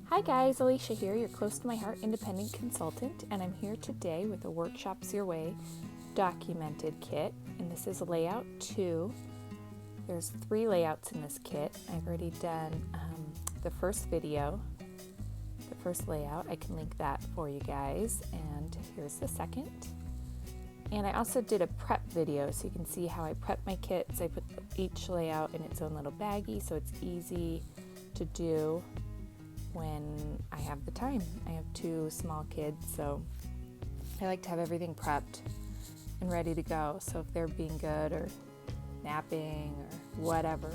Hi guys, Alicia here, your close to my heart independent consultant, and I'm here today with a Workshops Your Way documented kit, and this is layout 2. There's 3 layouts in this kit. I've already done the first video, the first layout. I can link that for you guys, and here's the second. And I also did a prep video so you can see how I prep my kits. I put each layout in its own little baggie so it's easy to do when I have the time. I have 2 small kids, so I like to have everything prepped and ready to go. So if they're being good or napping or whatever,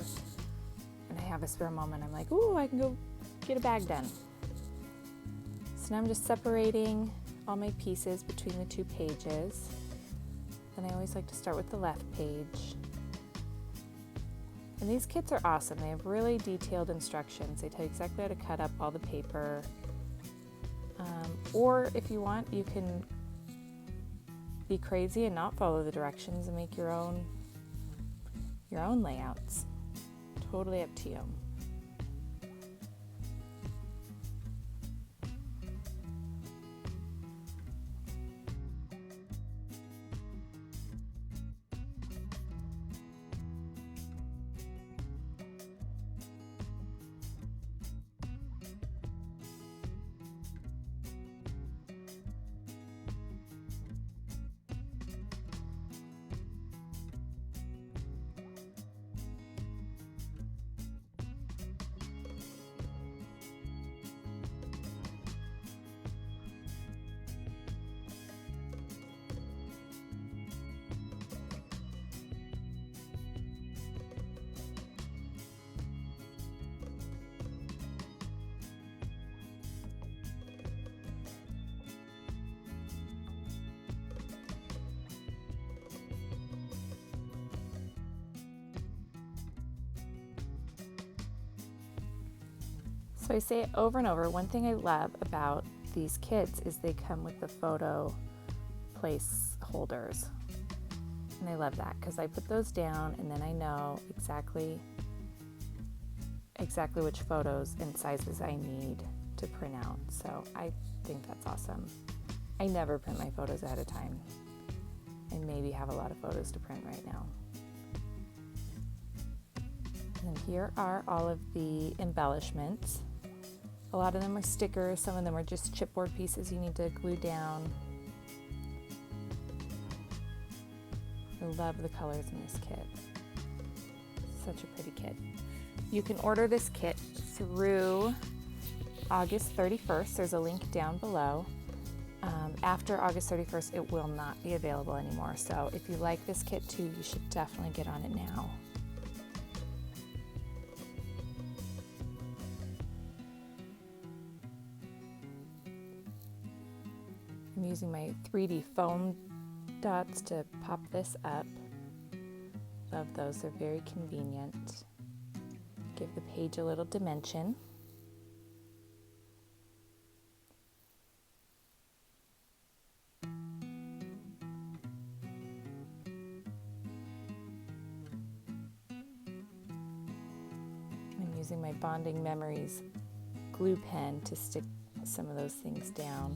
and I have a spare moment, I'm like, ooh, I can go get a bag done. So now I'm just separating all my pieces between the 2 pages. Then I always like to start with the left page. And these kits are awesome. They have really detailed instructions. They tell you exactly how to cut up all the paper. Or if you want, you can be crazy and not follow the directions and make your own layouts. Totally up to you. So I say it over and over. One thing I love about these kits is they come with the photo placeholders. And I love that because I put those down and then I know exactly which photos and sizes I need to print out. So I think that's awesome. I never print my photos ahead of time. I maybe have a lot of photos to print right now. And here are all of the embellishments. A lot of them are stickers, some of them are just chipboard pieces you need to glue down. I love the colors in this kit. Such a pretty kit. You can order this kit through August 31st. There's a link down below. After August 31st, it will not be available anymore. So if you like this kit too, you should definitely get on it now. I'm using my 3D foam dots to pop this up. Love those, they're very convenient. Give the page a little dimension. I'm using my Bonding Memories glue pen to stick some of those things down.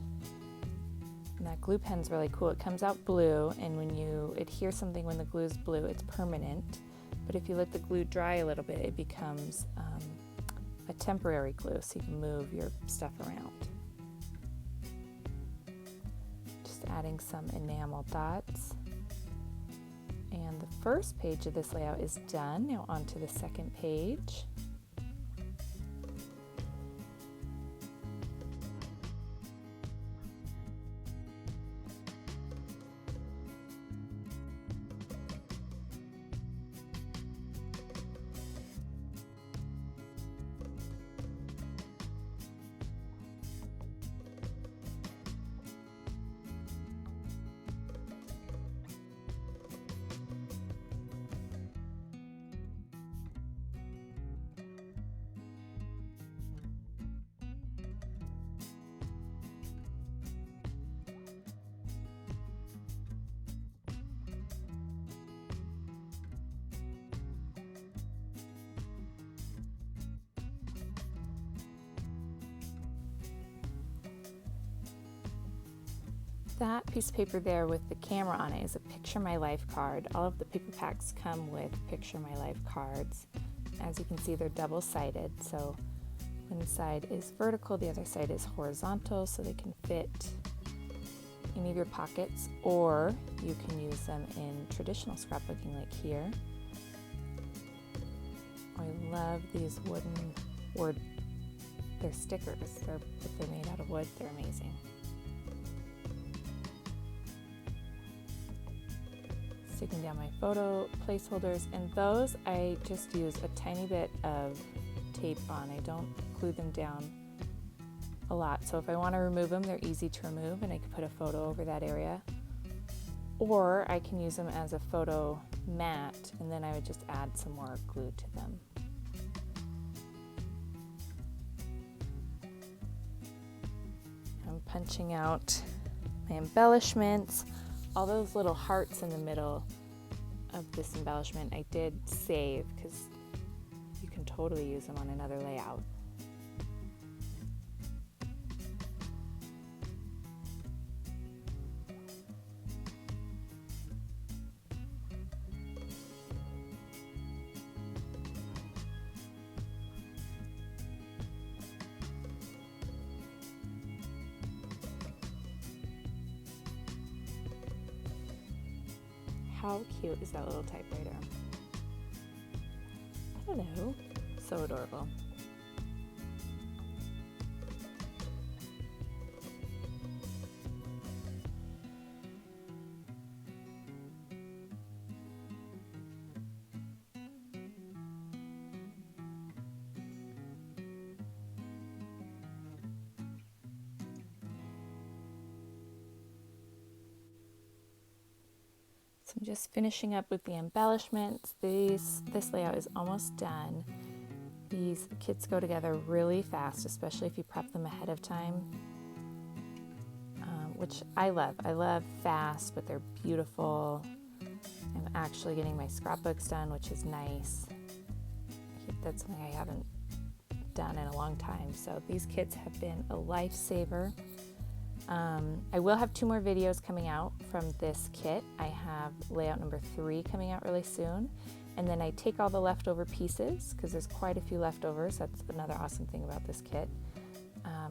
And that glue pen's really cool. It comes out blue, and when you adhere something when the glue is blue, it's permanent. But if you let the glue dry a little bit, it becomes a temporary glue, so you can move your stuff around. Just adding some enamel dots. And the first page of this layout is done. Now on to the second page. That piece of paper there with the camera on it is a Picture My Life card. All of the paper packs come with Picture My Life cards. As you can see, they're double-sided, so one side is vertical, the other side is horizontal, so they can fit any of your pockets, or you can use them in traditional scrapbooking like here. I love these they're stickers, if they're made out of wood, they're amazing. Sticking down my photo placeholders, and those I just use a tiny bit of tape on. I don't glue them down a lot, so if I want to remove them, they're easy to remove, and I can put a photo over that area, or I can use them as a photo mat, and then I would just add some more glue to them. I'm punching out my embellishments. All those little hearts in the middle of this embellishment I did save because you can totally use them on another layout. How cute is that little typewriter? Hello. So adorable. So I'm just finishing up with the embellishments. This layout is almost done. These kits go together really fast, especially if you prep them ahead of time, which I love. I love fast, but they're beautiful. I'm actually getting my scrapbooks done, which is nice. That's something I haven't done in a long time. So these kits have been a lifesaver. I will have 2 more videos coming out from this kit. I have layout number 3 coming out really soon, and then I take all the leftover pieces because there's quite a few leftovers. That's another awesome thing about this kit.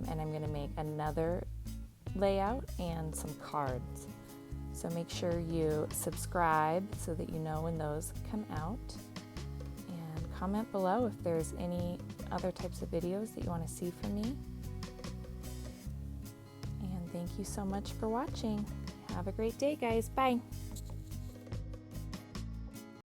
And I'm going to make another layout and some cards. So make sure you subscribe so that you know when those come out, and comment below if there's any other types of videos that you want to see from me. Thank you so much for watching. Have a great day, guys. Bye.